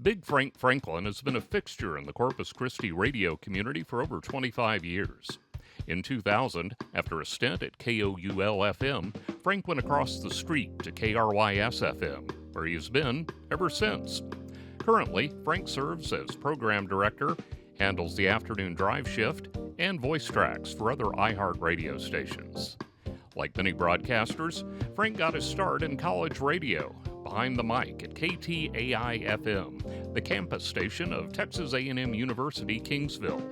Big Frank Franklin has been a fixture in the Corpus Christi radio community for over 25 years. In 2000, after a stint at KOUL-FM, Frank went across the street to KRYS-FM, where he has been ever since. Currently, Frank serves as program director, handles the afternoon drive shift, and voice tracks for other iHeart radio stations. Like many broadcasters, Frank got his start in college radio, behind the mic at KTAI-FM, the campus station of Texas A&M University, Kingsville.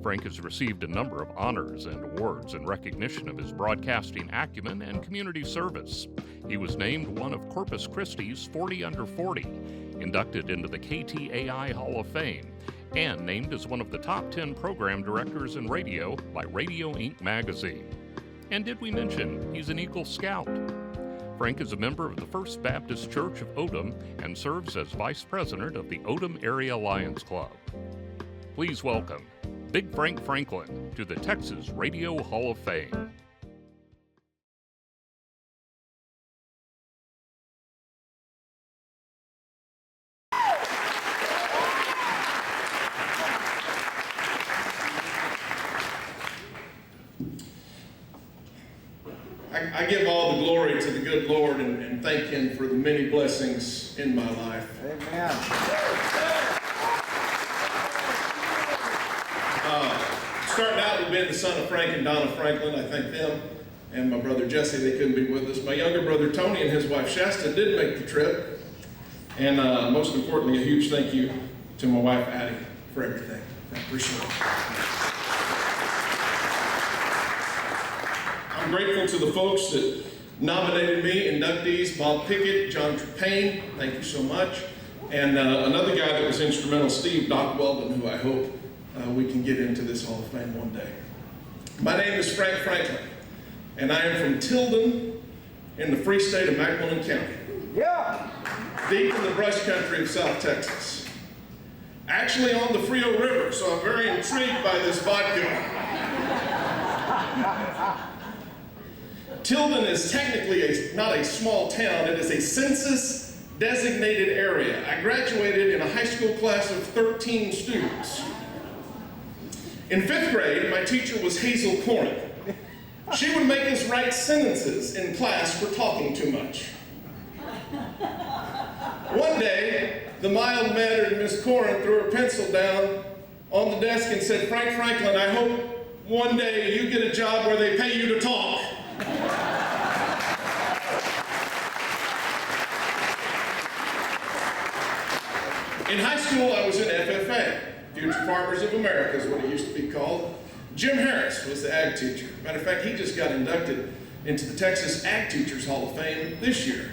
Frank has received a number of honors and awards in recognition of his broadcasting acumen and community service. He was named one of Corpus Christi's 40 Under 40, inducted into the KTAI Hall of Fame, and named as one of the top 10 program directors in radio by Radio Inc. magazine. And did we mention he's an Eagle Scout? Frank is a member of the First Baptist Church of Odom and serves as vice president of the Odom Area Lions Club. Please welcome Big Frank Franklin to the Texas Radio Hall of Fame. I give all the glory to the good Lord and thank Him for the many blessings in my life. Amen. Starting out with being the son of Frank and Donna Franklin, I thank them, and my brother Jesse, they couldn't be with us. My younger brother Tony and his wife Shasta did make the trip, and most importantly, a huge thank you to my wife Addie for everything. I appreciate it. I'm grateful to the folks that nominated me, inductees, Bob Pickett, John Trepane, thank you so much, and another guy that was instrumental, Steve Doc Weldon, who I hope we can get into this Hall of Fame one day. My name is Frank Franklin, and I am from Tilden in the free state of Macmillan County. Yeah. Deep in the brush country of South Texas. Actually on the Frio River, so I'm very intrigued by this vodka. Tilden is technically not a small town, it is a census-designated area. I graduated in a high school class of 13 students. In 5th grade, my teacher was Hazel Corin. She would make us write sentences in class for talking too much. One day, the mild-mannered Miss Corin threw her pencil down on the desk and said, "Frank Franklin, I hope one day you get a job where they pay you to talk." In high school, I was in FFA, Future Farmers of America is what it used to be called. Jim Harris was the ag teacher. Matter of fact, he just got inducted into the Texas Ag Teachers Hall of Fame this year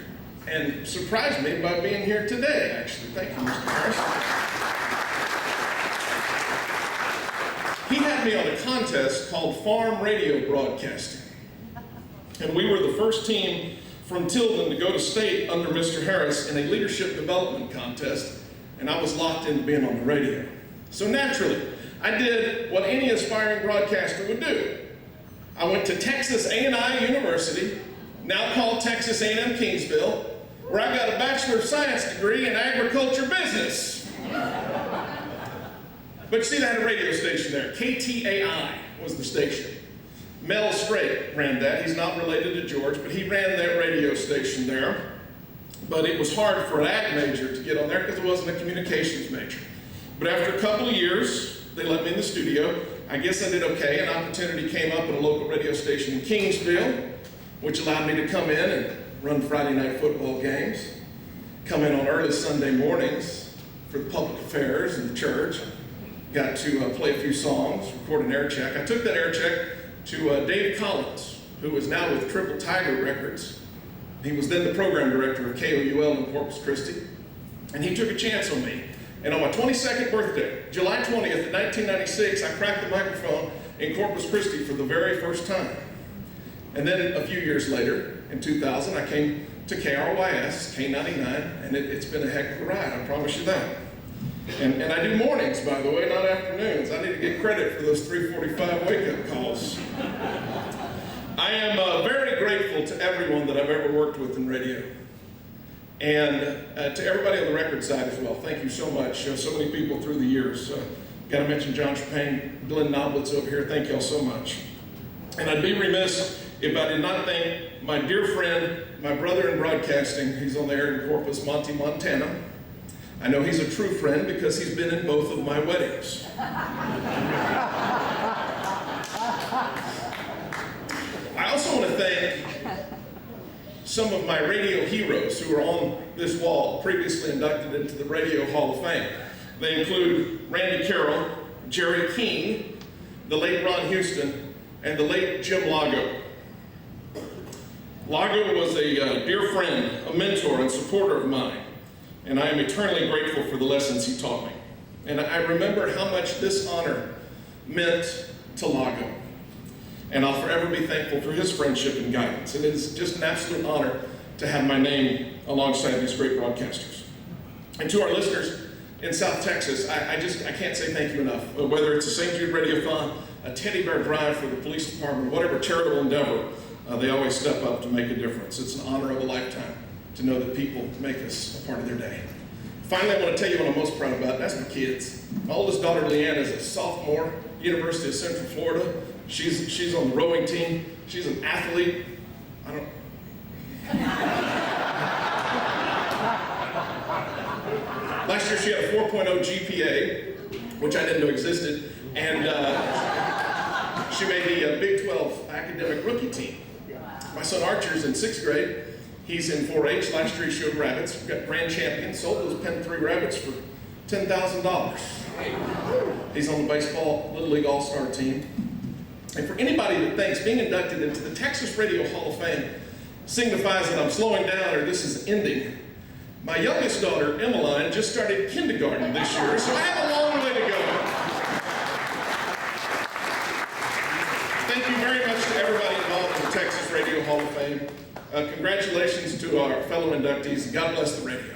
and surprised me by being here today, actually. Thank you, Mr. Harris. He had me on a contest called Farm Radio Broadcasting. And we were the first team from Tilden to go to state under Mr. Harris in a leadership development contest, and I was locked into being on the radio. So naturally, I did what any aspiring broadcaster would do. I went to Texas A&I University, now called Texas A&M Kingsville, where I got a Bachelor of Science degree in agriculture business. But you see, they had a radio station there. KTAI was the station. Mel Strait ran that. He's not related to George, but he ran that radio station there. But it was hard for an ag major to get on there because it wasn't a communications major. But after a couple of years, they let me in the studio. I guess I did okay. An opportunity came up at a local radio station in Kingsville, which allowed me to come in and run Friday night football games, come in on early Sunday mornings for the public affairs and the church. Got to play a few songs, record an air check. I took that air check to Dave Collins, who is now with Triple Tiger Records. He was then the program director of KOUL in Corpus Christi, and he took a chance on me. And on my 22nd birthday, July 20th of 1996, I cracked the microphone in Corpus Christi for the very first time. And then a few years later, in 2000, I came to KRYS, K99, and it's been a heck of a ride, I promise you that. And I do mornings, by the way, not afternoons. I need to get credit for those 3:45 wake-up calls. I am very grateful to everyone that I've ever worked with in radio. And to everybody on the record side as well, thank you so much. So many people through the years. Got to mention John Chapin, Glenn Noblitz over here. Thank y'all so much. And I'd be remiss if I did not thank my dear friend, my brother in broadcasting. He's on the air in Corpus, Monty, Montana. I know he's a true friend because he's been in both of my weddings. I also want to thank some of my radio heroes who are on this wall, previously inducted into the Radio Hall of Fame. They include Randy Carroll, Jerry King, the late Ron Houston, and the late Jim Lago. Lago was a dear friend, a mentor, and supporter of mine, and I am eternally grateful for the lessons he taught me. And I remember how much this honor meant to Lago, and I'll forever be thankful for his friendship and guidance. And it is just an absolute honor to have my name alongside these great broadcasters. And to our listeners in South Texas, I can't say thank you enough. Whether it's a St. Jude Radiothon, a teddy bear drive for the police department, whatever charitable endeavor, they always step up to make a difference. It's an honor of a lifetime to know that people make us a part of their day. Finally, I want to tell you what I'm most proud about. That's my kids. My oldest daughter, Leanne, is a sophomore, University of Central Florida. She's on the rowing team. She's an athlete. Last year she had a 4.0 GPA, which I didn't know existed, and she made the Big 12 academic rookie team. My son Archer's in 6th grade. He's in 4-H. Last year he showed rabbits. Got grand champion. Sold those pen 3 rabbits for $10,000. He's on the baseball Little League All-Star team. And for anybody that thinks being inducted into the Texas Radio Hall of Fame signifies that I'm slowing down or this is ending, my youngest daughter, Emmeline, just started kindergarten this year, so I have a long way to go. Thank you very much to everybody involved in the Texas Radio Hall of Fame. Congratulations to our fellow inductees. God bless the radio.